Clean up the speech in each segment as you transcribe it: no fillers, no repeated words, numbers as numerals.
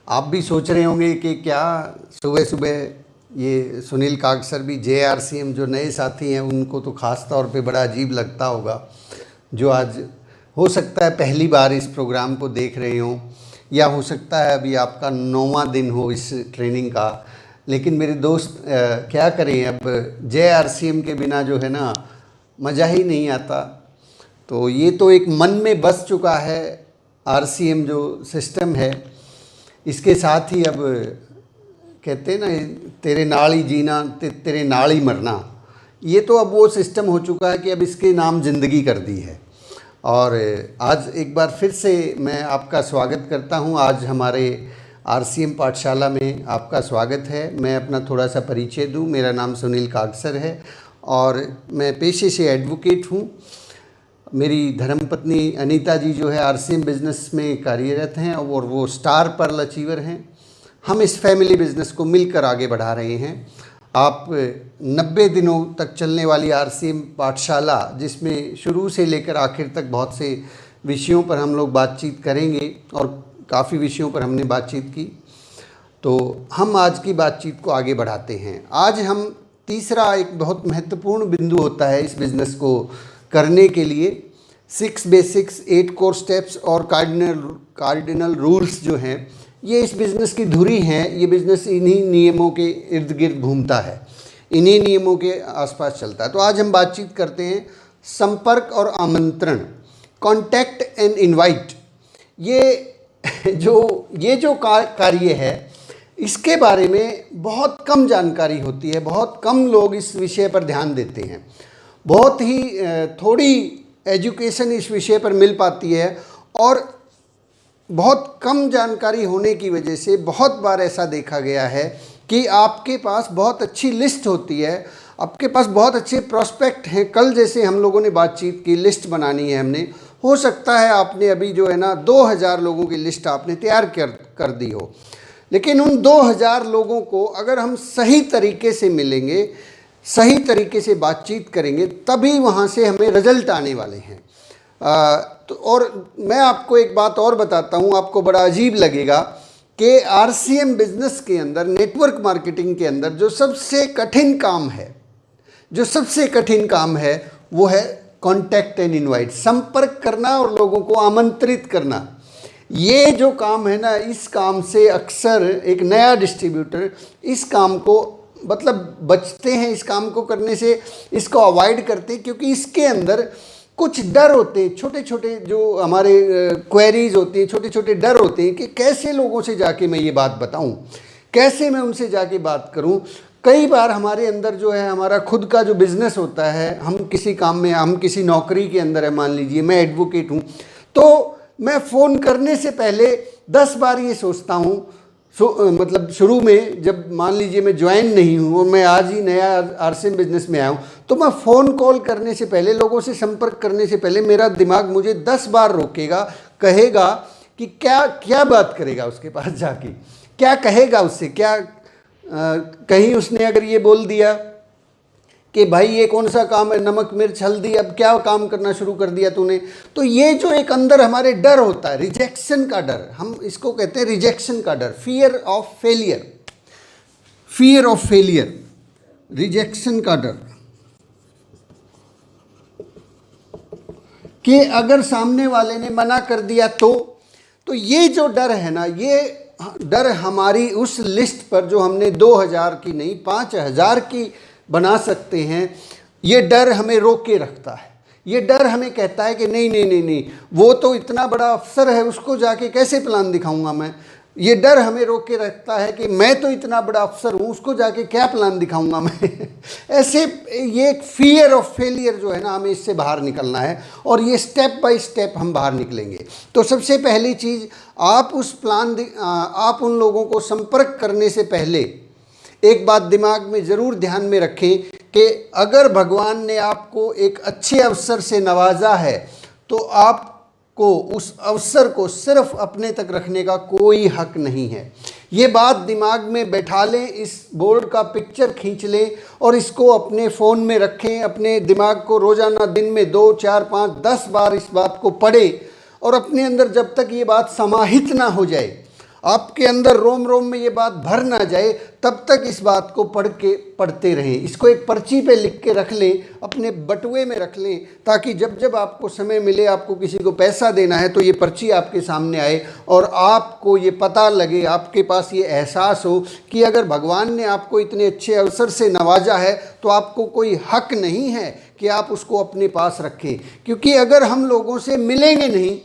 आप भी सोच रहे होंगे कि क्या सुबह सुबह ये सुनील कागसर भी JRCM जो नए साथी हैं उनको तो ख़ास तौर पे बड़ा अजीब लगता होगा, जो आज हो सकता है पहली बार इस प्रोग्राम को देख रहे हों, या हो सकता है अभी आपका 9वां दिन हो इस ट्रेनिंग का। लेकिन मेरे दोस्त क्या करें, अब JRCM के बिना जो है ना मज़ा ही नहीं आता। तो ये तो एक मन में बस चुका है RCM जो सिस्टम है, इसके साथ ही अब कहते हैं ना तेरे नाल ही जीना तेरे नाल ही मरना, ये तो अब वो सिस्टम हो चुका है कि अब इसके नाम ज़िंदगी कर दी है। और आज एक बार फिर से मैं आपका स्वागत करता हूं। आज हमारे RCM पाठशाला में आपका स्वागत है। मैं अपना थोड़ा सा परिचय दूं। मेरा नाम सुनील कागसर है और मैं पेशे से एडवोकेट हूं। मेरी धर्मपत्नी अनीता जी जो है RCM बिज़नेस में कार्यरत हैं और वो स्टार पर्ल अचीवर हैं। हम इस फैमिली बिज़नेस को मिलकर आगे बढ़ा रहे हैं। आप 90 दिनों तक चलने वाली RCM पाठशाला, जिसमें शुरू से लेकर आखिर तक बहुत से विषयों पर हम लोग बातचीत करेंगे और काफ़ी विषयों पर हमने बातचीत की, तो हम आज की बातचीत को आगे बढ़ाते हैं। आज हम तीसरा एक बहुत महत्वपूर्ण बिंदु होता है इस बिज़नेस को करने के लिए। 6 बेसिक्स, 8 कोर स्टेप्स और कार्डिनल रूल्स जो हैं, ये इस बिज़नेस की धुरी हैं। ये बिज़नेस इन्हीं नियमों के इर्द गिर्द घूमता है, इन्हीं नियमों के आसपास चलता है। तो आज हम बातचीत करते हैं संपर्क और आमंत्रण, कॉन्टैक्ट एंड इनवाइट। ये जो कार्य है, इसके बारे में बहुत कम जानकारी होती है, बहुत कम लोग इस विषय पर ध्यान देते हैं। बहुत ही थोड़ी एजुकेशन इस विषय पर मिल पाती है और बहुत कम जानकारी होने की वजह से बहुत बार ऐसा देखा गया है कि आपके पास बहुत अच्छी लिस्ट होती है, आपके पास बहुत अच्छे प्रोस्पेक्ट हैं। कल जैसे हम लोगों ने बातचीत की, लिस्ट बनानी है हमने, हो सकता है आपने अभी जो है ना 2000 लोगों की लिस्ट आपने तैयार कर दी हो, लेकिन उन 2000 लोगों को अगर हम सही तरीके से मिलेंगे, सही तरीके से बातचीत करेंगे, तभी वहाँ से हमें रिजल्ट आने वाले हैं। तो और मैं आपको एक बात और बताता हूँ, आपको बड़ा अजीब लगेगा कि RCM बिज़नेस के अंदर, नेटवर्क मार्केटिंग के अंदर जो सबसे कठिन काम है, वो है कॉन्टैक्ट एंड इनवाइट, संपर्क करना और लोगों को आमंत्रित करना। ये जो काम है ना, इस काम से अक्सर एक नया डिस्ट्रीब्यूटर इस काम को मतलब बचते हैं, इस काम को करने से इसको अवॉइड करते हैं, क्योंकि इसके अंदर कुछ डर होते हैं, छोटे छोटे जो हमारे क्वेरीज होती हैं, छोटे छोटे डर होते हैं कि कैसे लोगों से जाके मैं ये बात बताऊं, कैसे मैं उनसे जाके बात करूं। कई बार हमारे अंदर जो है, हमारा खुद का जो बिज़नेस होता है, हम किसी काम में, हम किसी नौकरी के अंदर है, मान लीजिए मैं एडवोकेट हूं, तो मैं फ़ोन करने से पहले 10 बार ये सोचता हूँ। मतलब शुरू में जब मान लीजिए मैं ज्वाइन नहीं हूँ और मैं आज ही नया RCM बिज़नेस में आया हूँ, तो मैं फ़ोन कॉल करने से पहले, लोगों से संपर्क करने से पहले मेरा दिमाग मुझे 10 बार रोकेगा, कहेगा कि क्या बात करेगा उसके पास जाके, क्या कहेगा उससे, कहीं उसने अगर ये बोल दिया कि भाई ये कौन सा काम है, नमक मिर्च हल्दी, अब क्या काम करना शुरू कर दिया तूने। तो ये जो एक अंदर हमारे डर होता है, रिजेक्शन का डर, हम इसको कहते हैं रिजेक्शन का डर, फियर ऑफ फेलियर, रिजेक्शन का डर, कि अगर सामने वाले ने मना कर दिया तो ये जो डर है ना, ये डर हमारी उस लिस्ट पर जो हमने 2000 की नहीं 5000 की बना सकते हैं, ये डर हमें रोक के रखता है। ये डर हमें कहता है कि नहीं, वो तो इतना बड़ा अफसर है, उसको जाके कैसे प्लान दिखाऊंगा मैं। ये डर हमें रोक के रखता है कि मैं तो इतना बड़ा अफसर हूँ, उसको जाके क्या प्लान दिखाऊंगा मैं। ऐसे ये एक फियर ऑफ फेलियर जो है ना, हमें इससे बाहर निकलना है और ये स्टेप बाय स्टेप हम बाहर निकलेंगे। तो सबसे पहली चीज़, आप उन लोगों को संपर्क करने से पहले एक बात दिमाग में ज़रूर ध्यान में रखें कि अगर भगवान ने आपको एक अच्छे अवसर से नवाजा है, तो आपको उस अवसर को सिर्फ अपने तक रखने का कोई हक नहीं है। ये बात दिमाग में बैठा लें, इस बोर्ड का पिक्चर खींच लें और इसको अपने फ़ोन में रखें। अपने दिमाग को रोज़ाना दिन में 2, 4, 5, 10 बार इस बात को पढ़ें और अपने अंदर जब तक ये बात समाहित ना हो जाए, आपके अंदर रोम रोम में ये बात भर ना जाए तब तक इस बात को पढ़ते रहें। इसको एक पर्ची पे लिख के रख लें, अपने बटुए में रख लें, ताकि जब जब आपको समय मिले, आपको किसी को पैसा देना है तो ये पर्ची आपके सामने आए और आपको ये पता लगे, आपके पास ये एहसास हो कि अगर भगवान ने आपको इतने अच्छे अवसर से नवाजा है तो आपको कोई हक नहीं है कि आप उसको अपने पास रखें। क्योंकि अगर हम लोगों से मिलेंगे नहीं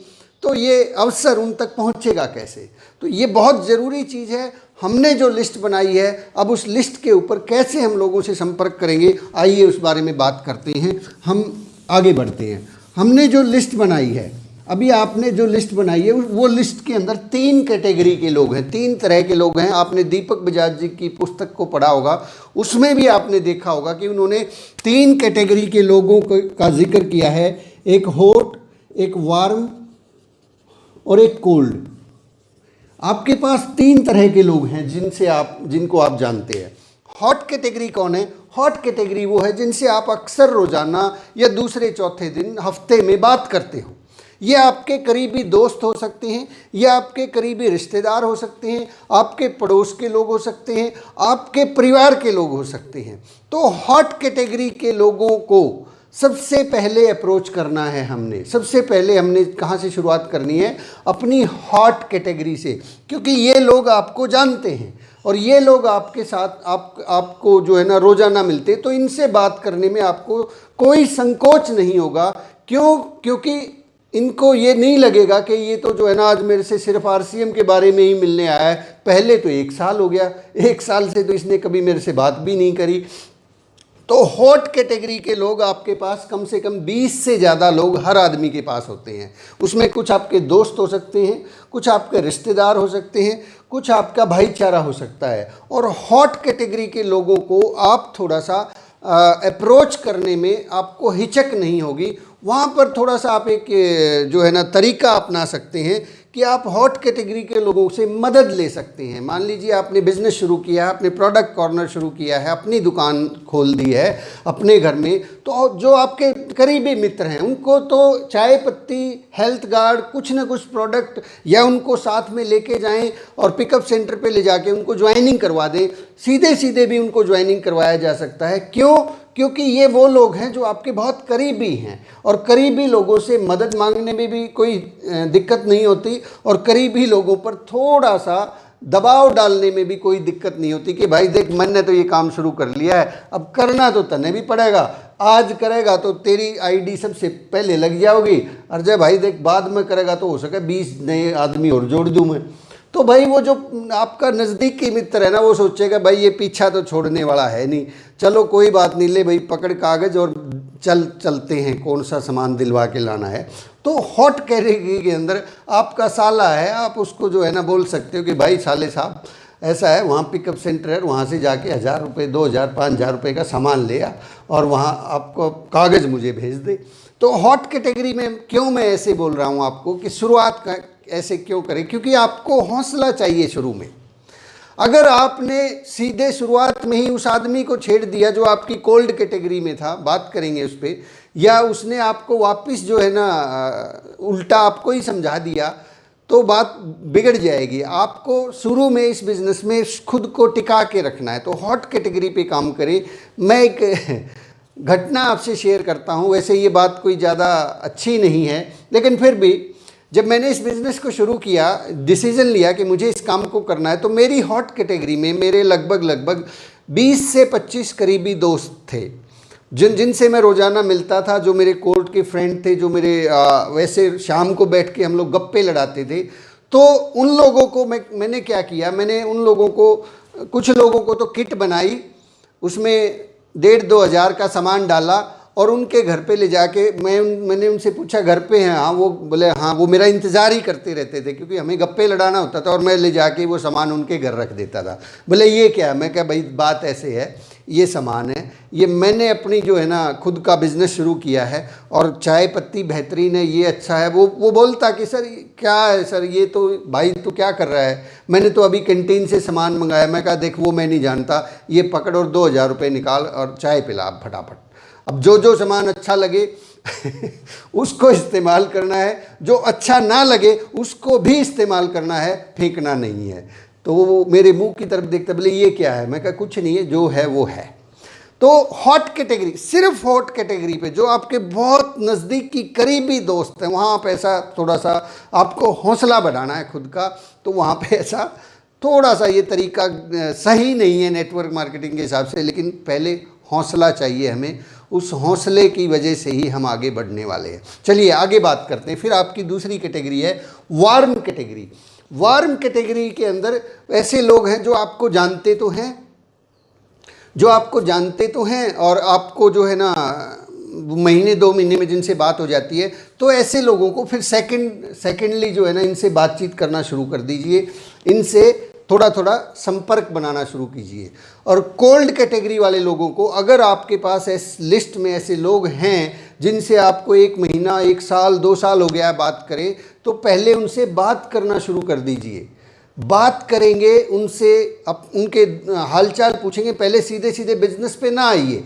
तो ये अवसर उन तक पहुंचेगा कैसे। तो ये बहुत ज़रूरी चीज़ है। हमने जो लिस्ट बनाई है, अब उस लिस्ट के ऊपर कैसे हम लोगों से संपर्क करेंगे, आइए उस बारे में बात करते हैं। हम आगे बढ़ते हैं। हमने जो लिस्ट बनाई है, अभी आपने जो लिस्ट बनाई है वो लिस्ट के अंदर 3 कैटेगरी के लोग हैं, 3 तरह के लोग हैं। आपने दीपक बजाज जी की पुस्तक को पढ़ा होगा, उसमें भी आपने देखा होगा कि उन्होंने 3 कैटेगरी के लोगों का जिक्र किया है। एक हॉट, एक वार्म और एक कोल्ड। आपके पास 3 तरह के लोग हैं जिनको आप जानते हैं। हॉट कैटेगरी कौन है? हॉट कैटेगरी वो है जिनसे आप अक्सर रोजाना या दूसरे चौथे दिन हफ्ते में बात करते हो। ये आपके करीबी दोस्त हो सकते हैं, या आपके करीबी रिश्तेदार हो सकते हैं, आपके पड़ोस के लोग हो सकते हैं, आपके परिवार के लोग हो सकते हैं। तो हॉट कैटेगरी के लोगों को सबसे पहले अप्रोच करना है हमने। सबसे पहले हमने कहाँ से शुरुआत करनी है? अपनी हॉट कैटेगरी से, क्योंकि ये लोग आपको जानते हैं और ये लोग आपके साथ आपको जो है ना रोज़ाना मिलते, तो इनसे बात करने में आपको कोई संकोच नहीं होगा। क्यों? क्योंकि इनको ये नहीं लगेगा कि ये तो जो है ना आज मेरे से सिर्फ आरसीएम के बारे में ही मिलने आया है, पहले तो 1 साल हो गया, 1 साल से तो इसने कभी मेरे से बात भी नहीं करी। तो हॉट कैटेगरी के लोग आपके पास कम से कम 20 से ज़्यादा लोग हर आदमी के पास होते हैं। उसमें कुछ आपके दोस्त हो सकते हैं, कुछ आपके रिश्तेदार हो सकते हैं, कुछ आपका भाईचारा हो सकता है। और हॉट कैटेगरी के लोगों को आप थोड़ा सा अप्रोच करने में आपको हिचक नहीं होगी। वहाँ पर थोड़ा सा आप एक जो है ना तरीका अपना सकते हैं कि आप हॉट कैटेगरी के लोगों से मदद ले सकते हैं। मान लीजिए आपने बिज़नेस शुरू किया है, आपने प्रोडक्ट कॉर्नर शुरू किया है, अपनी दुकान खोल दी है अपने घर में, तो जो आपके करीबी मित्र हैं उनको तो चाय पत्ती, हेल्थ गार्ड, कुछ ना कुछ प्रोडक्ट या उनको साथ में लेके जाएं और पिकअप सेंटर पे ले जाके उनको ज्वाइनिंग करवा दें। सीधे सीधे भी उनको ज्वाइनिंग करवाया जा सकता है। क्यों? क्योंकि ये वो लोग हैं जो आपके बहुत करीबी हैं और करीबी लोगों से मदद मांगने में भी कोई दिक्कत नहीं होती और करीबी लोगों पर थोड़ा सा दबाव डालने में भी कोई दिक्कत नहीं होती कि भाई देख मैंने तो ये काम शुरू कर लिया है, अब करना तो तने भी पड़ेगा, आज करेगा तो तेरी आईडी सबसे पहले लग जाओगी, और जब भाई देख बाद में करेगा तो हो सके 20 नए आदमी और जोड़ दूँ मैं। तो भाई वो जो आपका नज़दीकी मित्र है ना, वो सोचेगा भाई ये पीछा तो छोड़ने वाला है नहीं, चलो कोई बात नहीं, ले भाई पकड़ कागज़ और चलते हैं, कौन सा सामान दिलवा के लाना है। तो हॉट कैटेगरी के अंदर आपका साला है, आप उसको जो है ना बोल सकते हो कि भाई साले साहब ऐसा है, वहाँ पिकअप सेंटर है, वहाँ से जाके 1000 रुपये, 2000, 5000 रुपये का सामान ले आ और वहाँ आपको कागज़ मुझे भेज दे। तो हॉट कैटेगरी में क्यों मैं ऐसे बोल रहा हूँ आपको कि शुरुआत ऐसे क्यों करें? क्योंकि आपको हौसला चाहिए शुरू में। अगर आपने सीधे शुरुआत में ही उस आदमी को छेड़ दिया जो आपकी कोल्ड कैटेगरी में था, बात करेंगे उस पर, या उसने आपको वापस जो है ना उल्टा आपको ही समझा दिया, तो बात बिगड़ जाएगी। आपको शुरू में इस बिज़नेस में खुद को टिका के रखना है, तो हॉट कैटेगरी पे काम करें। मैं एक घटना आपसे शेयर करता हूँ। वैसे ये बात कोई ज़्यादा अच्छी नहीं है, लेकिन फिर भी जब मैंने इस बिज़नेस को शुरू किया, डिसीज़न लिया कि मुझे इस काम को करना है, तो मेरी हॉट कैटेगरी में मेरे लगभग 20 से 25 करीबी दोस्त थे जिनसे मैं रोज़ाना मिलता था, जो मेरे कोर्ट के फ्रेंड थे, जो मेरे वैसे शाम को बैठ के हम लोग गप्पे लड़ाते थे। तो उन लोगों को मैंने क्या किया, मैंने उन लोगों को, कुछ लोगों को तो किट बनाई, उसमें 1,500-2 हज़ार का सामान डाला और उनके घर पे ले जाके मैंने उनसे पूछा घर पे हैं? हाँ। वो बोले हाँ। वो मेरा इंतज़ार ही करते रहते थे क्योंकि हमें गप्पे लड़ाना होता था और मैं ले जाके वो सामान उनके घर रख देता था। बोले ये क्या? मैं क्या भाई बात ऐसे है, ये सामान है, ये मैंने अपनी जो है ना खुद का बिज़नेस शुरू किया है और चाय पत्ती बेहतरीन है, ये अच्छा है। वो बोलता कि सर क्या है सर, ये तो भाई तो क्या कर रहा है, मैंने तो अभी कैंटीन से सामान मंगाया। मैं कहा देख वो मैं नहीं जानता, ये पकड़ और 2,000 रुपये निकाल और चाय पिला आप फटाफट। अब जो सामान अच्छा लगे उसको इस्तेमाल करना है, जो अच्छा ना लगे उसको भी इस्तेमाल करना है, फेंकना नहीं है। तो वो मेरे मुंह की तरफ देखता, बोले ये क्या है, मैं कहा कुछ नहीं है, जो है वो है। तो हॉट कैटेगरी, सिर्फ हॉट कैटेगरी पे जो आपके बहुत नज़दीक की करीबी दोस्त हैं, वहाँ पे ऐसा थोड़ा सा आपको हौसला बढ़ाना है खुद का, तो वहाँ पे ऐसा थोड़ा सा ये तरीका सही नहीं है नेटवर्क मार्केटिंग के हिसाब से, लेकिन पहले हौसला चाहिए हमें, उस हौसले की वजह से ही हम आगे बढ़ने वाले हैं। चलिए आगे बात करते हैं। फिर आपकी दूसरी कैटेगरी है वार्म कैटेगरी। वार्म कैटेगरी के अंदर ऐसे लोग हैं जो आपको जानते तो हैं, और आपको जो है ना महीने 2 महीने में जिनसे बात हो जाती है, तो ऐसे लोगों को फिर सेकेंडली जो है ना इनसे बातचीत करना शुरू कर दीजिए, इनसे थोड़ा थोड़ा संपर्क बनाना शुरू कीजिए। और कोल्ड कैटेगरी वाले लोगों को, अगर आपके पास इस लिस्ट में ऐसे लोग हैं जिनसे आपको 1 महीना 1 साल 2 साल हो गया बात करें, तो पहले उनसे बात करना शुरू कर दीजिए। बात करेंगे उनसे, उनके हालचाल पूछेंगे, पहले सीधे सीधे बिजनेस पे ना आइए,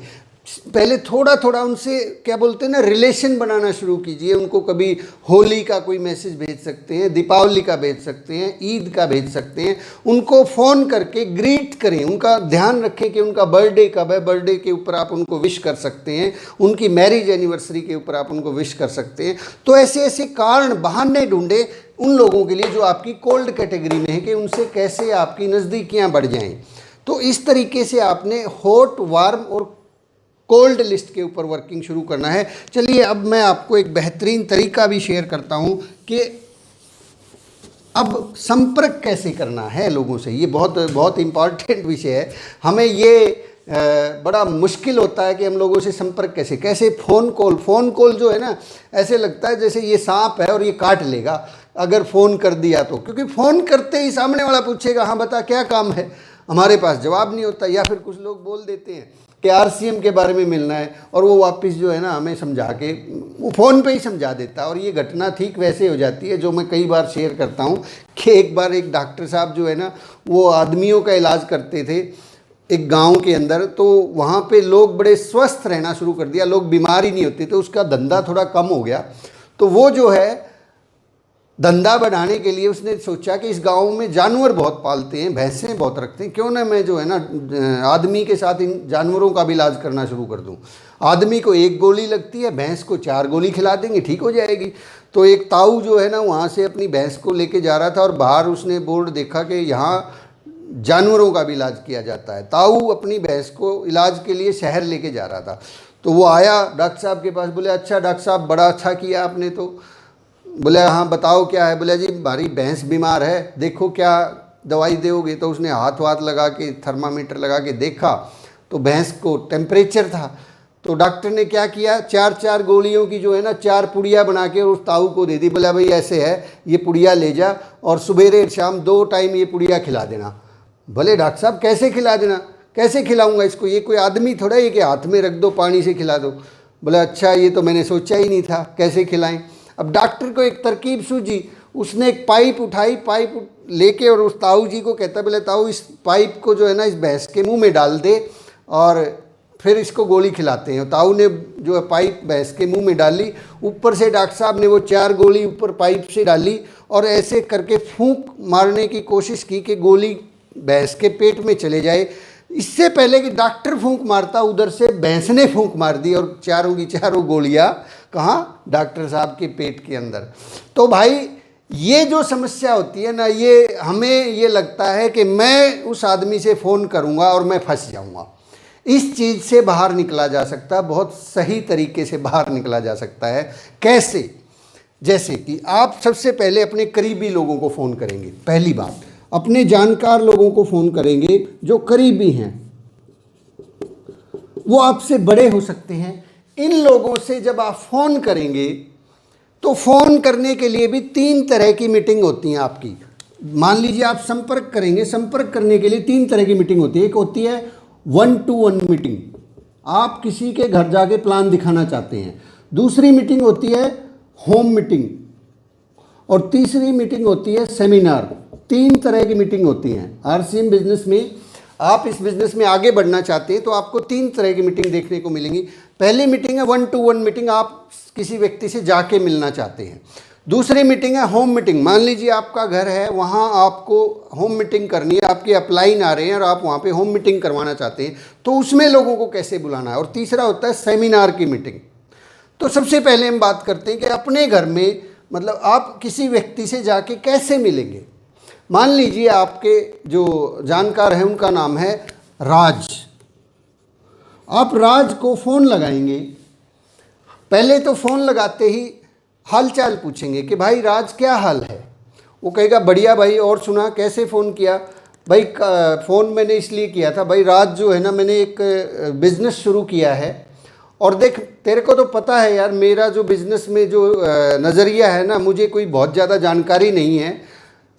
पहले थोड़ा थोड़ा उनसे क्या बोलते हैं ना रिलेशन बनाना शुरू कीजिए। उनको कभी होली का कोई मैसेज भेज सकते हैं, दीपावली का भेज सकते हैं, ईद का भेज सकते हैं, उनको फ़ोन करके ग्रीट करें, उनका ध्यान रखें कि उनका बर्थडे कब है, बर्थडे के ऊपर आप उनको विश कर सकते हैं, उनकी मैरिज एनिवर्सरी के ऊपर आप उनको विश कर सकते हैं। तो ऐसे ऐसे कारण बहाने ढूंढे उन लोगों के लिए जो आपकी कोल्ड कैटेगरी में है, कि उनसे कैसे आपकी नज़दीकियाँ बढ़ जाएँ। तो इस तरीके से आपने हॉट, वार्म और कोल्ड लिस्ट के ऊपर वर्किंग शुरू करना है। चलिए अब मैं आपको एक बेहतरीन तरीका भी शेयर करता हूं कि अब संपर्क कैसे करना है लोगों से। ये बहुत बहुत इम्पॉर्टेंट विषय है। हमें ये बड़ा मुश्किल होता है कि हम लोगों से संपर्क कैसे फ़ोन कॉल जो है ना, ऐसे लगता है जैसे ये सांप है और ये काट लेगा अगर फ़ोन कर दिया तो, क्योंकि फ़ोन करते ही सामने वाला पूछेगा हाँ बता क्या काम है, हमारे पास जवाब नहीं होता। या फिर कुछ लोग बोल देते हैं कि RCM के बारे में मिलना है, और वो वापस जो है ना हमें समझा के वो फ़ोन पे ही समझा देता है। और ये घटना ठीक वैसे हो जाती है जो मैं कई बार शेयर करता हूँ कि एक बार एक डॉक्टर साहब जो है ना वो आदमियों का इलाज करते थे एक गांव के अंदर, तो वहाँ पे लोग बड़े स्वस्थ रहना शुरू कर दिया, लोग बीमार ही नहीं होते, तो उसका धंधा थोड़ा कम हो गया। तो वो जो है धंधा बढ़ाने के लिए उसने सोचा कि इस गांव में जानवर बहुत पालते हैं, भैंसें बहुत रखते हैं, क्यों ना मैं जो है ना आदमी के साथ इन जानवरों का भी इलाज करना शुरू कर दूं। आदमी को 1 गोली लगती है, भैंस को 4 गोली खिला देंगे, ठीक हो जाएगी। तो एक ताऊ जो है ना वहाँ से अपनी भैंस को लेके जा रहा था, और बाहर उसने बोर्ड देखा कि यहाँ जानवरों का भी इलाज किया जाता है। ताऊ अपनी भैंस को इलाज के लिए शहर लेके जा रहा था। तो वो आया डॉक्टर साहब के पास, बोले अच्छा डॉक्टर साहब बड़ा अच्छा किया आपने। तो बोले हाँ बताओ क्या है। बोले जी हमारी भैंस बीमार है, देखो क्या दवाई दोगे। तो उसने हाथ लगा के थर्मामीटर लगा के देखा, तो भैंस को टेम्परेचर था। तो डॉक्टर ने क्या किया, 4 गोलियों की जो है ना 4 पुड़िया बना के उस ताऊ को दे दी। बोला भाई ऐसे है, ये पुड़िया ले जा और सुबेरे शाम 2 टाइम ये पुड़िया खिला देना। भले डॉक्टर साहब कैसे खिला देना, कैसे खिलाऊंगा इसको, ये कोई आदमी थोड़ा है कि हाथ में रख दो पानी से खिला दो। बोला अच्छा ये तो मैंने सोचा ही नहीं था, कैसे खिलाएं। अब डॉक्टर को एक तरकीब सूझी, उसने एक पाइप उठाई, पाइप लेके और उस ताऊ जी को कहता, बोले ताऊ इस पाइप को जो है ना इस भैंस के मुंह में डाल दे और फिर इसको गोली खिलाते हैं। ताऊ ने जो है पाइप भैंस के मुंह में डाली, ऊपर से डॉक्टर साहब ने वो 4 गोली ऊपर पाइप से डाली और ऐसे करके फूंक मारने की कोशिश की कि गोली भैंस के पेट में चले जाए। इससे पहले कि डॉक्टर फूंक मारता, उधर से भैंस ने फूंक मार दी और चारों की चारों गोलियां कहाँ, डॉक्टर साहब के पेट के अंदर। तो भाई ये जो समस्या होती है ना, ये हमें ये लगता है कि मैं उस आदमी से फ़ोन करूँगा और मैं फंस जाऊँगा। इस चीज़ से बाहर निकला जा सकता है, बहुत सही तरीके से बाहर निकला जा सकता है। कैसे? जैसे कि आप सबसे पहले अपने करीबी लोगों को फ़ोन करेंगे। पहली बात, अपने जानकार लोगों को फ़ोन करेंगे जो करीबी हैं, वो आपसे बड़े हो सकते हैं। इन लोगों से जब आप फ़ोन करेंगे तो फ़ोन करने के लिए भी 3 तरह की मीटिंग होती हैं आपकी। मान लीजिए आप संपर्क करेंगे, संपर्क करने के लिए 3 तरह की मीटिंग होती है। एक होती है 1-to-1 मीटिंग, आप किसी के घर जाके प्लान दिखाना चाहते हैं। दूसरी मीटिंग होती है होम मीटिंग, और तीसरी मीटिंग होती है सेमिनार। 3 तरह की मीटिंग होती हैं RCM बिजनेस में। आप इस बिज़नेस में आगे बढ़ना चाहते हैं तो आपको 3 तरह की मीटिंग देखने को मिलेंगी। पहली मीटिंग है 1-to-1 मीटिंग, आप किसी व्यक्ति से जाके मिलना चाहते हैं। दूसरी मीटिंग है होम मीटिंग, मान लीजिए आपका घर है, वहाँ आपको होम मीटिंग करनी है, आपके अपलाइन आ रहे हैं और आप वहाँ पे होम मीटिंग करवाना चाहते हैं, तो उसमें लोगों को कैसे बुलाना है। और तीसरा होता है सेमिनार की मीटिंग। तो सबसे पहले हम बात करते हैं कि अपने घर में मतलब आप किसी व्यक्ति से जाके कैसे मिलेंगे। मान लीजिए आपके जो जानकार हैं उनका नाम है राज, आप राज को फ़ोन लगाएंगे। पहले तो फ़ोन लगाते ही हाल चाल पूछेंगे कि भाई राज क्या हाल है। वो कहेगा बढ़िया भाई, और सुना कैसे फ़ोन किया भाई। फ़ोन मैंने इसलिए किया था भाई, राज जो है ना, मैंने एक बिज़नेस शुरू किया है और देख तेरे को तो पता है यार, मेरा जो बिज़नेस में जो नज़रिया है ना, मुझे कोई बहुत ज़्यादा जानकारी नहीं है,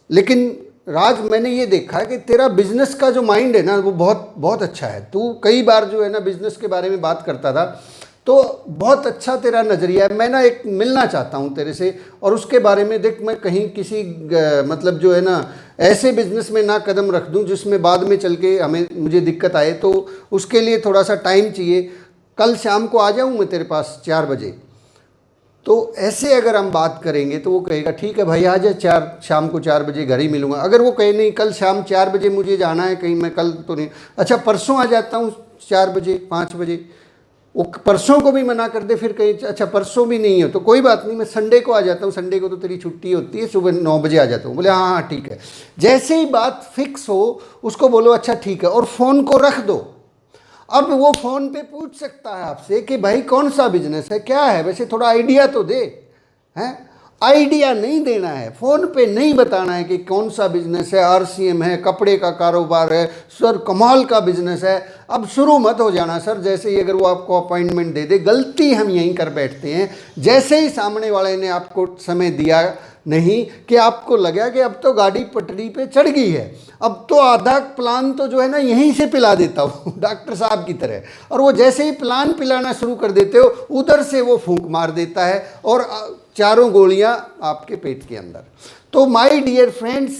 लेकिन राज मैंने ये देखा है कि तेरा बिज़नेस का जो माइंड है ना वो बहुत बहुत अच्छा है। तू कई बार जो है ना बिज़नेस के बारे में बात करता था, तो बहुत अच्छा तेरा नज़रिया है। मैं ना एक मिलना चाहता हूँ तेरे से, और उसके बारे में देख मैं कहीं किसी मतलब जो है ना ऐसे बिज़नेस में ना कदम रख दूँ जिसमें बाद में चल के मुझे दिक्कत आए, तो उसके लिए थोड़ा सा टाइम चाहिए। कल शाम को आ जाऊँ मैं तेरे पास 4 बजे। तो ऐसे अगर हम बात करेंगे तो वो कहेगा ठीक है भाई आ जा, शाम को 4 बजे घर ही मिलूँगा। अगर वो कहे नहीं कल शाम 4 बजे मुझे जाना है कहीं, मैं कल तो नहीं, अच्छा परसों आ जाता हूँ 4 बजे 5 बजे, वो परसों को भी मना कर दे, फिर कहे अच्छा परसों भी नहीं हो तो कोई बात नहीं, मैं संडे को आ जाता हूँ, संडे को तो तेरी छुट्टी होती है, सुबह 9 बजे आ जाता हूँ। बोले हाँ हाँ ठीक है। जैसे ही बात फिक्स हो उसको बोलो अच्छा ठीक है, और फ़ोन को रख दो। अब वो फ़ोन पे पूछ सकता है आपसे कि भाई कौन सा बिजनेस है, क्या है, वैसे थोड़ा आइडिया तो दे। हैं, आइडिया नहीं देना है, फ़ोन पे नहीं बताना है कि कौन सा बिजनेस है, आरसीएम है, कपड़े का कारोबार है, सर कमाल का बिजनेस है। अब शुरू मत हो जाना सर, जैसे ही अगर वो आपको अपॉइंटमेंट दे दे। गलती हम यहीं कर बैठते हैं, जैसे ही सामने वाले ने आपको समय दिया नहीं कि आपको लगा कि अब तो गाड़ी पटरी पे चढ़ गई है, अब तो आधा प्लान तो जो है ना यहीं से पिला देता हूँ डॉक्टर साहब की तरह, और वो जैसे ही प्लान पिलाना शुरू कर देते हो उधर से वो फूंक मार देता है और चारों गोलियां आपके पेट के अंदर। तो माय डियर फ्रेंड्स,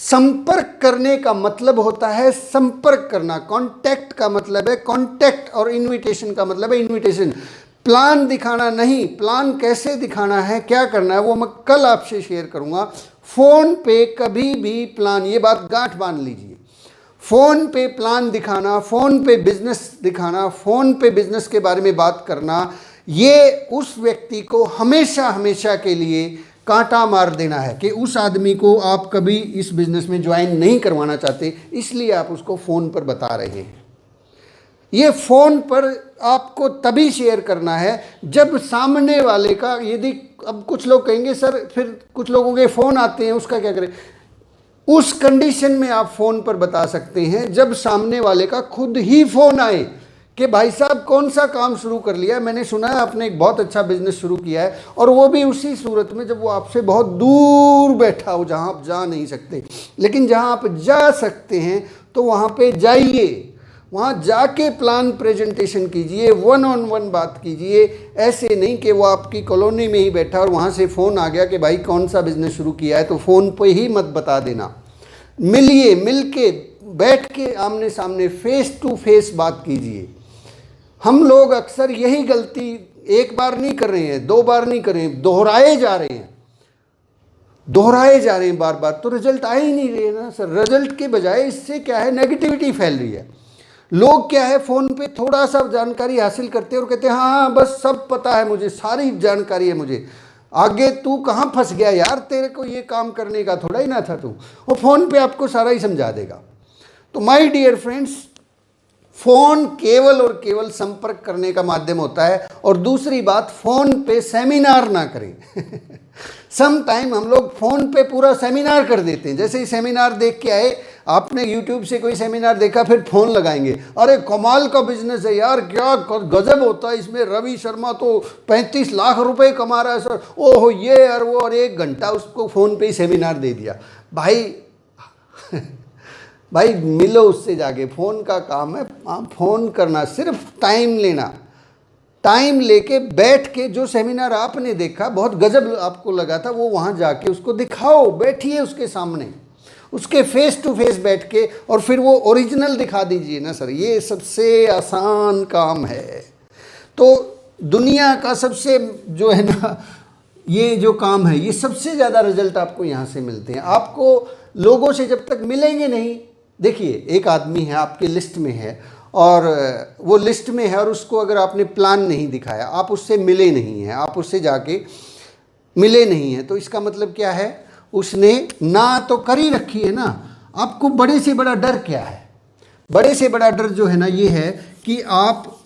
संपर्क करने का मतलब होता है संपर्क करना, कांटेक्ट का मतलब है कांटेक्ट, और इनविटेशन का मतलब है इनविटेशन। प्लान दिखाना नहीं, प्लान कैसे दिखाना है, क्या करना है, वो मैं कल आपसे शेयर करूंगा। फ़ोन पे कभी भी प्लान, ये बात गांठ बांध लीजिए, फ़ोन पे प्लान दिखाना, फ़ोन पे बिजनेस दिखाना, फ़ोन पे बिजनेस के बारे में बात करना, ये उस व्यक्ति को हमेशा हमेशा के लिए कांटा मार देना है कि उस आदमी को आप कभी इस बिजनेस में ज्वाइन नहीं करवाना चाहते, इसलिए आप उसको फ़ोन पर बता रहे हैं। ये फ़ोन पर आपको तभी शेयर करना है जब सामने वाले का, यदि अब कुछ लोग कहेंगे सर फिर कुछ लोगों के फ़ोन आते हैं उसका क्या करें, उस कंडीशन में आप फ़ोन पर बता सकते हैं जब सामने वाले का खुद ही फ़ोन आए कि भाई साहब कौन सा काम शुरू कर लिया, मैंने सुना है आपने एक बहुत अच्छा बिजनेस शुरू किया है, और वो भी उसी सूरत में जब वो आपसे बहुत दूर बैठा हो जहाँ आप जा नहीं सकते, लेकिन जहाँ आप जा सकते हैं तो वहाँ पे जाइए, वहाँ जाके प्लान प्रेजेंटेशन कीजिए, 1-on-1 बात कीजिए। ऐसे नहीं कि वो आपकी कॉलोनी में ही बैठा और वहाँ से फ़ोन आ गया कि भाई कौन सा बिज़नेस शुरू किया है, तो फ़ोन पे ही मत बता देना। मिलिए, मिल के बैठ के आमने सामने फेस टू फेस बात कीजिए। हम लोग अक्सर यही गलती एक बार नहीं कर रहे हैं, 2 बार नहीं कर रहे हैं, दोहराए जा रहे हैं बार बार, तो रिजल्ट आ ही नहीं रहे ना सर। रिजल्ट के बजाय इससे क्या है, नेगेटिविटी फैल रही है। लोग क्या है फ़ोन पे थोड़ा सा जानकारी हासिल करते हैं और कहते हैं हाँ बस सब पता है मुझे, सारी जानकारी है मुझे, आगे तू कहाँ फंस गया यार, तेरे को ये काम करने का थोड़ा ही ना था तू, वो फ़ोन पे आपको सारा ही समझा देगा। तो माय डियर फ्रेंड्स, फ़ोन केवल और केवल संपर्क करने का माध्यम होता है। और दूसरी बात, फ़ोन पे सेमिनार ना करें सम टाइम हम लोग फ़ोन पे पूरा सेमिनार कर देते हैं। जैसे ही सेमिनार देख के आए, आपने यूट्यूब से कोई सेमिनार देखा, फिर फ़ोन लगाएंगे, अरे कमाल का बिजनेस है यार, क्या गजब होता है इसमें, रवि शर्मा तो 35 लाख रुपए कमा रहा है सर, ओहो ये और वो, और 1 घंटा उसको फ़ोन पे ही सेमिनार दे दिया। भाई भाई मिलो उससे जाके, फ़ोन का काम है फ़ोन करना, सिर्फ टाइम लेना, टाइम लेके बैठ के जो सेमिनार आपने देखा बहुत गजब आपको लगा था, वो वहाँ जाके उसको दिखाओ, बैठिए उसके सामने, उसके फेस टू फेस बैठ के, और फिर वो ओरिजिनल दिखा दीजिए ना सर। ये सबसे आसान काम है। तो दुनिया का सबसे जो है ना ये जो काम है, ये सबसे ज़्यादा रिजल्ट आपको यहाँ से मिलते हैं। आपको लोगों से जब तक मिलेंगे नहीं, देखिए एक आदमी है आपके लिस्ट में है और वो लिस्ट में है और उसको अगर आपने प्लान नहीं दिखाया, आप उससे मिले नहीं हैं, आप उससे जाके मिले नहीं हैं, तो इसका मतलब क्या है, उसने ना तो कर ही रखी है ना। आपको बड़े से बड़ा डर क्या है? बड़े से बड़ा डर जो है ना ये है कि आप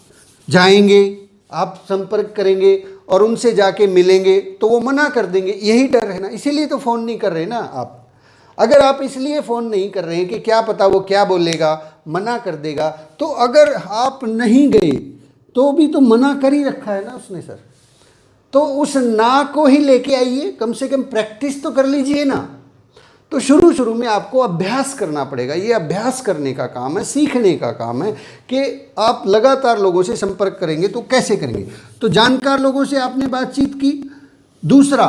जाएंगे, आप संपर्क करेंगे और उनसे जाके मिलेंगे तो वो मना कर देंगे, यही डर है ना। इसीलिए तो फ़ोन नहीं कर रहे ना आप। अगर आप इसलिए फ़ोन नहीं कर रहे हैं कि क्या पता वो क्या बोलेगा, मना कर देगा, तो अगर आप नहीं गए तो भी तो मना कर ही रखा है ना उसने सर। तो उस ना को ही लेके आइए, कम से कम प्रैक्टिस तो कर लीजिए ना। तो शुरू में आपको अभ्यास करना पड़ेगा। ये अभ्यास करने का काम है, सीखने का काम है कि आप लगातार लोगों से संपर्क करेंगे तो कैसे करेंगे। तो जानकार लोगों से आपने बातचीत की। दूसरा,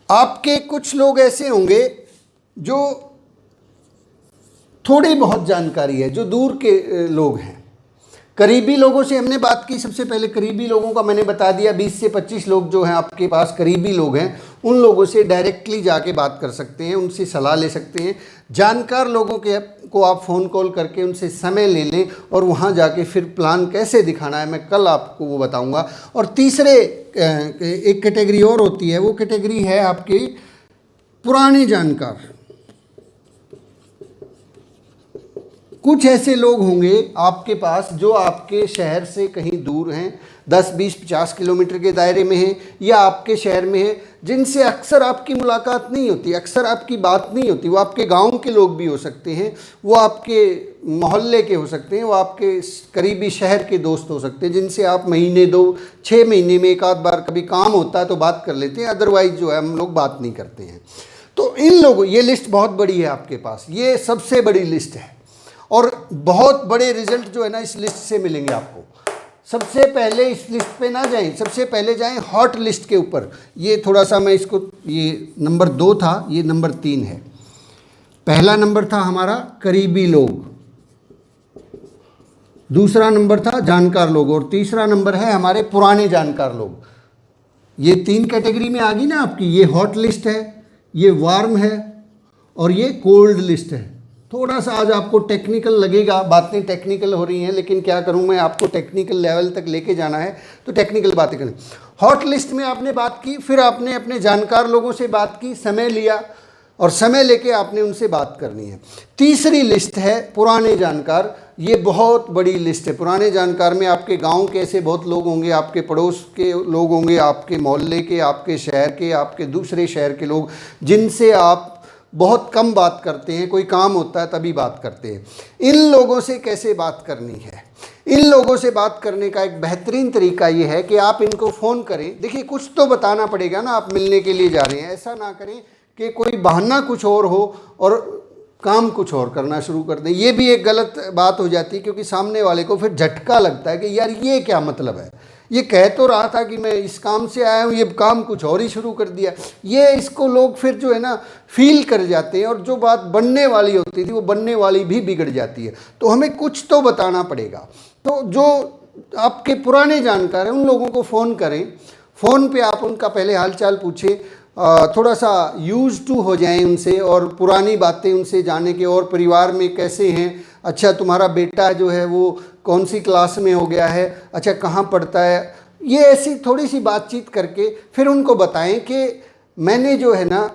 आपके कुछ लोग ऐसे होंगे जो थोड़ी बहुत जानकारी है, जो दूर के लोग हैं। करीबी लोगों से हमने बात की। सबसे पहले करीबी लोगों का मैंने बता दिया, 20 से 25 लोग जो हैं आपके पास करीबी लोग हैं, उन लोगों से डायरेक्टली जाके बात कर सकते हैं, उनसे सलाह ले सकते हैं। जानकार लोगों को आप फ़ोन कॉल करके उनसे समय ले लें और वहाँ जाके फिर प्लान कैसे दिखाना है, मैं कल आपको वो बताऊँगा। और तीसरे एक कैटेगरी और होती है, वो कैटेगरी है आपके पुराने जानकार। कुछ ऐसे लोग होंगे आपके पास जो आपके शहर से कहीं दूर हैं, 10, 20, 50 किलोमीटर के दायरे में हैं या आपके शहर में हैं, जिनसे अक्सर आपकी मुलाकात नहीं होती, अक्सर आपकी बात नहीं होती। वो आपके गांव के लोग भी हो सकते हैं, वो आपके मोहल्ले के हो सकते हैं, वो आपके करीबी शहर के दोस्त हो सकते हैं, जिनसे आप महीने 2-6 महीने में एक आध बार कभी काम होता है तो बात कर लेते हैं, अदरवाइज जो है हम लोग बात नहीं करते हैं। तो इन लोगों, ये लिस्ट बहुत बड़ी है आपके पास, ये सबसे बड़ी लिस्ट है और बहुत बड़े रिजल्ट जो है ना इस लिस्ट से मिलेंगे आपको। सबसे पहले इस लिस्ट पे ना जाएं, सबसे पहले जाएं हॉट लिस्ट के ऊपर। ये थोड़ा सा मैं इसको, ये नंबर 2 था, ये नंबर 3 है। पहला नंबर था हमारा करीबी लोग, दूसरा नंबर था जानकार लोग और तीसरा नंबर है हमारे पुराने जानकार लोग। ये 3 कैटेगरी में आ गई ना आपकी। ये हॉट लिस्ट है, ये वार्म है और ये कोल्ड लिस्ट है। थोड़ा सा आज आपको टेक्निकल लगेगा, बातें टेक्निकल हो रही हैं, लेकिन क्या करूं मैं, आपको टेक्निकल लेवल तक लेके जाना है तो टेक्निकल बातें करें। हॉट लिस्ट में आपने बात की, फिर आपने अपने जानकार लोगों से बात की, समय लिया और समय लेके आपने उनसे बात करनी है। तीसरी लिस्ट है पुराने जानकार। ये बहुत बड़ी लिस्ट है। पुराने जानकार में आपके गांव के ऐसे बहुत लोग होंगे, आपके पड़ोस के लोग होंगे, आपके मोहल्ले के, आपके शहर के, आपके दूसरे शहर के लोग, जिनसे आप बहुत कम बात करते हैं, कोई काम होता है तभी बात करते हैं। इन लोगों से कैसे बात करनी है? इन लोगों से बात करने का एक बेहतरीन तरीका ये है कि आप इनको फ़ोन करें। देखिए कुछ तो बताना पड़ेगा ना, आप मिलने के लिए जा रहे हैं। ऐसा ना करें कि कोई बहाना कुछ और हो और काम कुछ और करना शुरू कर दें। ये भी एक गलत बात हो जाती है, क्योंकि सामने वाले को फिर झटका लगता है कि यार ये क्या मतलब है, ये कह तो रहा था कि मैं इस काम से आया हूँ, ये काम कुछ और ही शुरू कर दिया। ये इसको लोग फिर जो है ना फील कर जाते हैं और जो बात बनने वाली होती थी वो बनने वाली भी बिगड़ जाती है। तो हमें कुछ तो बताना पड़ेगा। तो जो आपके पुराने जानकार हैं उन लोगों को फ़ोन करें। फ़ोन पे आप उनका पहले हालचाल पूछें, थोड़ा सा यूज टू हो जाएं उनसे और पुरानी बातें उनसे जाने के, और परिवार में कैसे हैं, अच्छा तुम्हारा बेटा जो है वो कौन सी क्लास में हो गया है, अच्छा कहाँ पढ़ता है। ये ऐसी थोड़ी सी बातचीत करके फिर उनको बताएं कि मैंने जो है ना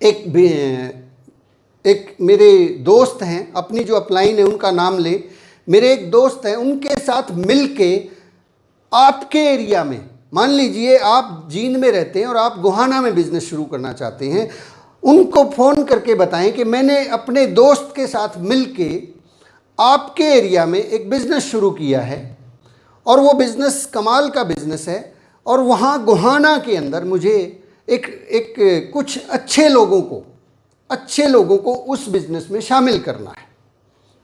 एक मेरे दोस्त हैं, अपनी जो अपलाइन है उनका नाम ले, मेरे एक दोस्त हैं, उनके साथ मिल के आपके एरिया में, मान लीजिए आप जींद में रहते हैं और आप गोहाना में बिजनेस शुरू करना चाहते हैं, उनको फ़ोन करके बताएं कि मैंने अपने दोस्त के साथ मिलके आपके एरिया में एक बिज़नेस शुरू किया है और वो बिज़नेस कमाल का बिज़नेस है और वहाँ गोहाना के अंदर मुझे एक कुछ अच्छे लोगों को उस बिज़नेस में शामिल करना है।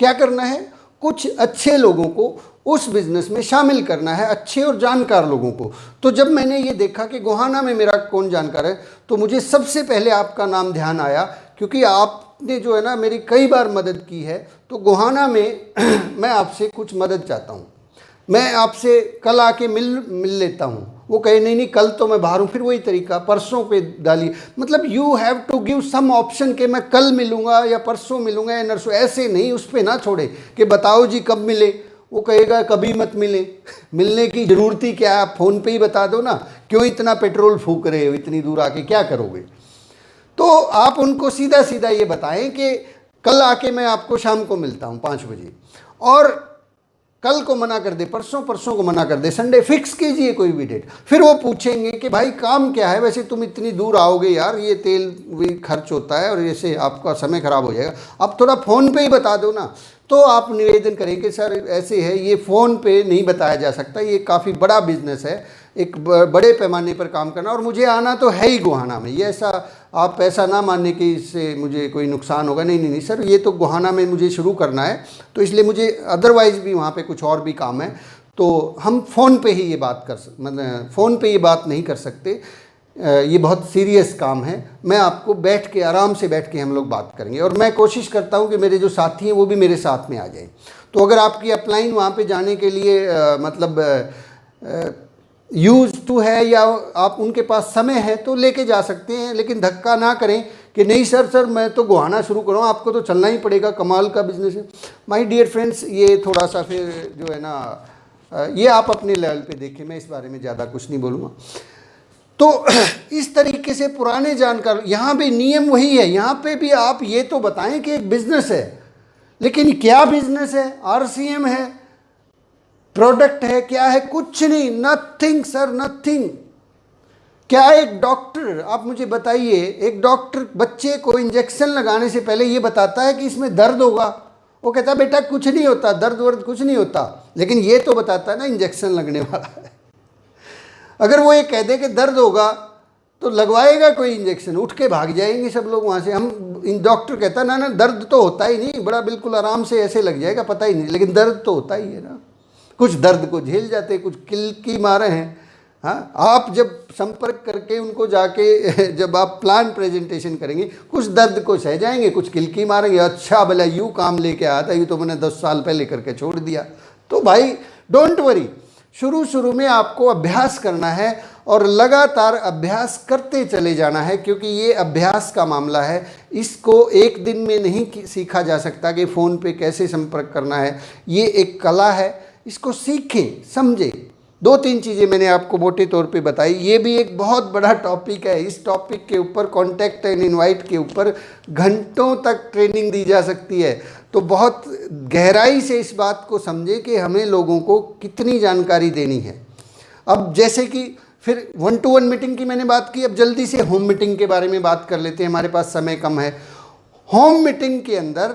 क्या करना है? कुछ अच्छे लोगों को उस बिज़नेस में शामिल करना है, अच्छे और जानकार लोगों को। तो जब मैंने ये देखा कि गोहाना में मेरा कौन जानकार है, तो मुझे सबसे पहले आपका नाम ध्यान आया, क्योंकि आपने जो है ना मेरी कई बार मदद की है। तो गोहाना में मैं आपसे कुछ मदद चाहता हूँ। मैं आपसे कल आके मिल लेता हूँ, वो कहे नहीं नहीं कल तो मैं बाहर हूँ, फिर वही तरीका परसों पे डालिए। मतलब you have to give some option कि मैं कल मिलूँगा या परसों मिलूँगा या नरसों, ऐसे नहीं उस पर ना छोड़े कि बताओ जी कब मिले। वो कहेगा कभी मत मिले, मिलने की ज़रूरत ही क्या है, आप फ़ोन पे ही बता दो ना, क्यों इतना पेट्रोल फूक रहे हो, इतनी दूर आके क्या करोगे। तो आप उनको सीधा सीधा ये बताएं कि कल आके मैं आपको शाम को मिलता हूँ 5 बजे, और कल को मना कर दे, परसों परसों को मना कर दे, संडे फिक्स कीजिए कोई भी डेट। फिर वो पूछेंगे कि भाई काम क्या है, वैसे तुम इतनी दूर आओगे यार, ये तेल भी खर्च होता है और ऐसे आपका समय खराब हो जाएगा, आप थोड़ा फ़ोन पे ही बता दो ना। तो आप निवेदन करें कि सर ऐसे है, ये फ़ोन पे नहीं बताया जा सकता, ये काफ़ी बड़ा बिजनेस है, एक बड़े पैमाने पर काम करना, और मुझे आना तो है ही गोहाना में, ये ऐसा आप ऐसा ना मानने कि इससे मुझे कोई नुकसान होगा, नहीं नहीं नहीं सर, ये तो गोहाना में मुझे शुरू करना है, तो इसलिए मुझे अदरवाइज़ भी वहाँ पे कुछ और भी काम है, तो हम फ़ोन पे ही ये बात मतलब फ़ोन पे ये बात नहीं कर सकते, ये बहुत सीरियस काम है, मैं आपको बैठ के आराम से बैठ के हम लोग बात करेंगे। और मैं कोशिश करता हूँ कि मेरे जो साथी हैं वो भी मेरे साथ में आ जाएं। तो अगर आपकी अपलाइन वहाँ पे जाने के लिए मतलब यूज़ टू है या आप उनके पास समय है तो लेके जा सकते हैं, लेकिन धक्का ना करें कि नहीं सर मैं तो गोहाना शुरू करूँ, आपको तो चलना ही पड़ेगा, कमाल का बिजनेस है। माय डियर फ्रेंड्स, ये थोड़ा सा फिर जो है ना ये आप अपने लेवल पे देखें, मैं इस बारे में ज़्यादा कुछ नहीं बोलूँगा। तो इस तरीके से पुराने जानकार, यहाँ भी नियम वही है, यहाँ पे भी आप ये तो बताएं कि एक बिजनेस है, लेकिन क्या बिजनेस है, RCM है, प्रोडक्ट है, क्या है, कुछ नहीं, नथिंग सर, नथिंग। क्या एक डॉक्टर, आप मुझे बताइए, एक डॉक्टर बच्चे को इंजेक्शन लगाने से पहले ये बताता है कि इसमें दर्द होगा? वो कहता है बेटा कुछ नहीं होता, दर्द वर्द कुछ नहीं होता, लेकिन ये तो बताता है ना इंजेक्शन लगने वाला है। अगर वो ये कह दे कि दर्द होगा तो लगवाएगा कोई इंजेक्शन, उठ के भाग जाएंगे सब लोग वहाँ से। हम इन डॉक्टर कहता है ना दर्द तो होता ही नहीं, बड़ा बिल्कुल आराम से ऐसे लग जाएगा, पता ही नहीं, लेकिन दर्द तो होता ही है ना। कुछ दर्द को झेल जाते, कुछ किलकी मारे हैं। हाँ, आप जब संपर्क करके उनको जाके जब आप प्लान प्रेजेंटेशन करेंगे, कुछ दर्द को सह जाएंगे, कुछ किलकी मारेंगे, अच्छा भला यूँ काम लेके आया था, यूँ तो मैंने 10 साल पहले करके छोड़ दिया। तो भाई डोंट वरी, शुरू में आपको अभ्यास करना है और लगातार अभ्यास करते चले जाना है, क्योंकि ये अभ्यास का मामला है। इसको एक दिन में नहीं सीखा जा सकता कि फ़ोन पे कैसे संपर्क करना है, ये एक कला है, इसको सीखें, समझें। 2-3 चीज़ें मैंने आपको मोटे तौर पे बताई, ये भी एक बहुत बड़ा टॉपिक है। इस टॉपिक के ऊपर, कॉन्टैक्ट एंड इनवाइट के ऊपर घंटों तक ट्रेनिंग दी जा सकती है। तो बहुत गहराई से इस बात को समझें कि हमें लोगों को कितनी जानकारी देनी है। अब जैसे कि फिर 1-to-1 मीटिंग की मैंने बात की, अब जल्दी से होम मीटिंग के बारे में बात कर लेते हैं, हमारे पास समय कम है। होम मीटिंग के अंदर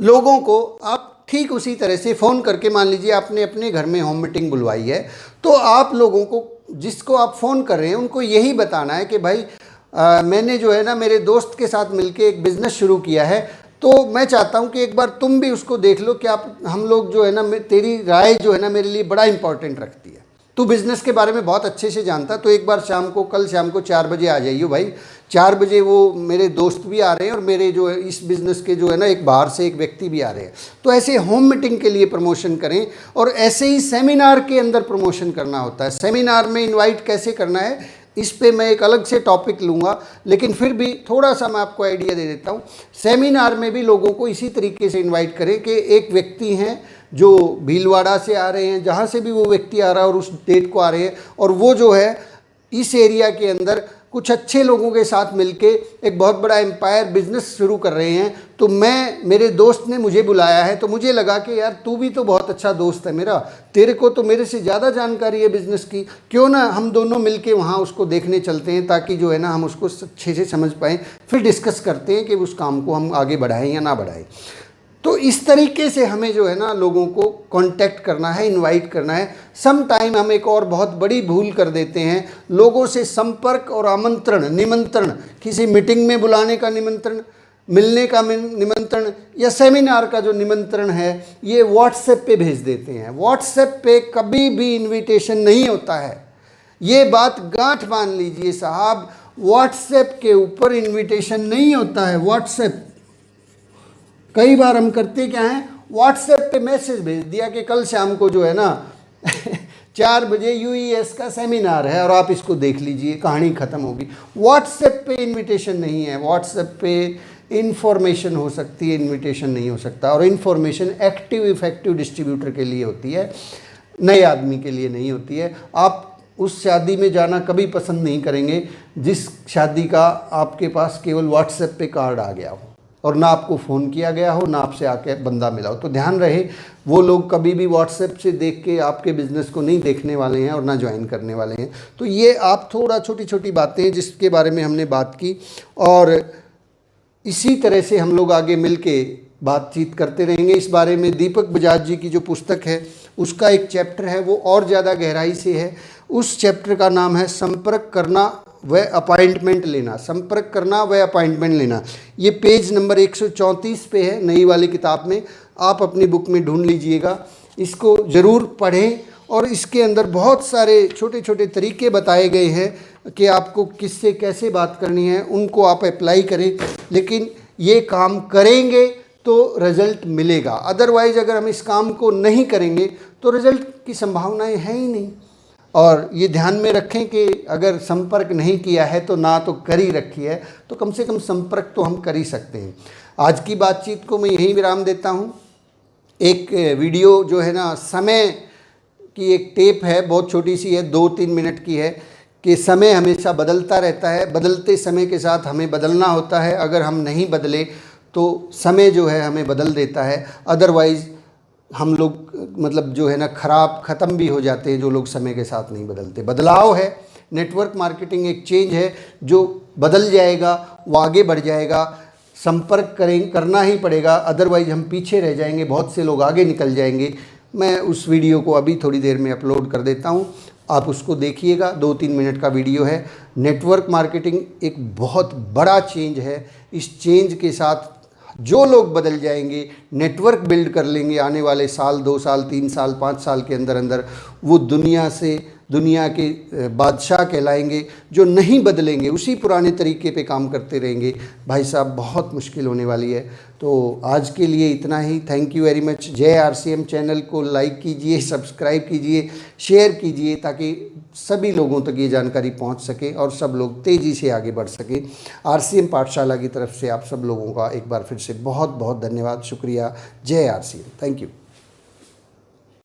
लोगों को आप ठीक उसी तरह से फ़ोन करके, मान लीजिए आपने अपने घर में होम मीटिंग बुलवाई है, तो आप लोगों को, जिसको आप फ़ोन कर रहे हैं, उनको यही बताना है कि भाई मैंने जो है ना मेरे दोस्त के साथ मिलके एक बिज़नेस शुरू किया है, तो मैं चाहता हूं कि एक बार तुम भी उसको देख लो कि आप, हम लोग जो है ना, तेरी राय जो है ना मेरे लिए बड़ा इंपॉर्टेंट रखती है, तू बिज़नेस के बारे में बहुत अच्छे से जानता, तो एक बार शाम को, कल शाम को 4 बजे आ जाइए भाई। 4 बजे वो मेरे दोस्त भी आ रहे हैं और मेरे जो है इस बिज़नेस के जो है ना एक बाहर से एक व्यक्ति भी आ रहे हैं। तो ऐसे होम मीटिंग के लिए प्रमोशन करें, और ऐसे ही सेमिनार के अंदर प्रमोशन करना होता है। सेमिनार में इन्वाइट कैसे करना है, इस पे मैं एक अलग से टॉपिक लूँगा, लेकिन फिर भी थोड़ा सा मैं आपको आइडिया दे देता हूँ। सेमिनार में भी लोगों को इसी तरीके से इनवाइट करें कि एक व्यक्ति हैं जो भीलवाड़ा से आ रहे हैं, जहाँ से भी वो व्यक्ति आ रहा है और उस डेट को आ रहे हैं, और वो जो है इस एरिया के अंदर कुछ अच्छे लोगों के साथ मिलके एक बहुत बड़ा एम्पायर बिजनेस शुरू कर रहे हैं। तो मेरे दोस्त ने मुझे बुलाया है, तो मुझे लगा कि यार तू भी तो बहुत अच्छा दोस्त है मेरा, तेरे को तो मेरे से ज़्यादा जानकारी है बिज़नेस की, क्यों ना हम दोनों मिलके वहाँ उसको देखने चलते हैं, ताकि जो है ना हम उसको अच्छे से समझ पाएँ, फिर डिस्कस करते हैं कि उस काम को हम आगे बढ़ाएं या ना बढ़ाएं। तो इस तरीके से हमें जो है ना लोगों को कांटेक्ट करना है, इनवाइट करना है। सम टाइम हम एक और बहुत बड़ी भूल कर देते हैं, लोगों से संपर्क और आमंत्रण, निमंत्रण, किसी मीटिंग में बुलाने का निमंत्रण, मिलने का निमंत्रण, या सेमिनार का जो निमंत्रण है, ये व्हाट्सएप पे भेज देते हैं। व्हाट्सएप पे कभी भी इन्विटेशन नहीं होता है, ये बात गांठ मान लीजिए साहब, व्हाट्सएप के ऊपर इन्विटेशन नहीं होता है। व्हाट्सएप कई बार हम करते क्या हैं, व्हाट्सएप पे मैसेज भेज दिया कि कल शाम को जो है ना 4 बजे यूईएस का सेमिनार है और आप इसको देख लीजिए, कहानी ख़त्म होगी। व्हाट्सएप पे इनविटेशन नहीं है, व्हाट्सएप पे इन्फॉर्मेशन हो सकती है, इनविटेशन नहीं हो सकता। और इन्फॉर्मेशन एक्टिव इफेक्टिव डिस्ट्रीब्यूटर के लिए होती है, नए आदमी के लिए नहीं होती है। आप उस शादी में जाना कभी पसंद नहीं करेंगे जिस शादी का आपके पास केवल व्हाट्सएप पे कार्ड आ गया हो और ना आपको फ़ोन किया गया हो, ना आपसे आके बंदा मिला हो। तो ध्यान रहे, वो लोग कभी भी व्हाट्सएप से देख के आपके बिज़नेस को नहीं देखने वाले हैं और ना ज्वाइन करने वाले हैं। तो ये आप थोड़ा छोटी छोटी बातें हैं जिसके बारे में हमने बात की, और इसी तरह से हम लोग आगे मिल के बातचीत करते रहेंगे इस बारे में। दीपक बजाज जी की जो पुस्तक है उसका एक चैप्टर है, वो और ज़्यादा गहराई से है। उस चैप्टर का नाम है संपर्क करना व अपॉइंटमेंट लेना। संपर्क करना व अपॉइंटमेंट लेना, ये पेज नंबर 134 पे है नई वाली किताब में। आप अपनी बुक में ढूंढ लीजिएगा, इसको ज़रूर पढ़ें। और इसके अंदर बहुत सारे छोटे छोटे तरीके बताए गए हैं कि आपको किससे कैसे बात करनी है, उनको आप अप्लाई करें। लेकिन ये काम करेंगे तो रिज़ल्ट मिलेगा, अदरवाइज़ अगर हम इस काम को नहीं करेंगे तो रिज़ल्ट की संभावनाएं हैं ही नहीं। और ये ध्यान में रखें कि अगर संपर्क नहीं किया है तो ना तो कर ही रखी है, तो कम से कम संपर्क तो हम कर ही सकते हैं। आज की बातचीत को मैं यहीं विराम देता हूँ। एक वीडियो जो है ना, समय की एक टेप है, बहुत छोटी सी है, 2-3 मिनट की है, कि समय हमेशा बदलता रहता है, बदलते समय के साथ हमें बदलना होता है। अगर हम नहीं बदले तो समय जो है हमें बदल देता है, अदरवाइज़ हम लोग मतलब जो है ना ख़राब ख़त्म भी हो जाते हैं जो लोग समय के साथ नहीं बदलते। बदलाव है, नेटवर्क मार्केटिंग एक चेंज है जो बदल जाएगा, वो आगे बढ़ जाएगा। संपर्क करना ही पड़ेगा, अदरवाइज़ हम पीछे रह जाएंगे, बहुत से लोग आगे निकल जाएंगे। मैं उस वीडियो को अभी थोड़ी देर में अपलोड कर देता हूँ, आप उसको देखिएगा। 2-3 मिनट का वीडियो है। नेटवर्क मार्केटिंग एक बहुत बड़ा चेंज है। इस चेंज के साथ जो लोग बदल जाएंगे, नेटवर्क बिल्ड कर लेंगे आने वाले साल, 2 साल, 3 साल, 5 साल के अंदर अंदर, वो दुनिया के बादशाह कहलाएंगे। जो नहीं बदलेंगे, उसी पुराने तरीके पे काम करते रहेंगे, भाई साहब बहुत मुश्किल होने वाली है। तो आज के लिए इतना ही। Thank you very much. जय आरसीएम चैनल को लाइक कीजिए, सब्सक्राइब कीजिए, शेयर कीजिए, ताकि सभी लोगों तक ये जानकारी पहुंच सके और सब लोग तेज़ी से आगे बढ़ सके। आरसीएम पाठशाला की तरफ से आप सब लोगों का एक बार फिर से बहुत बहुत धन्यवाद, शुक्रिया। जय आरसीएम। Thank you.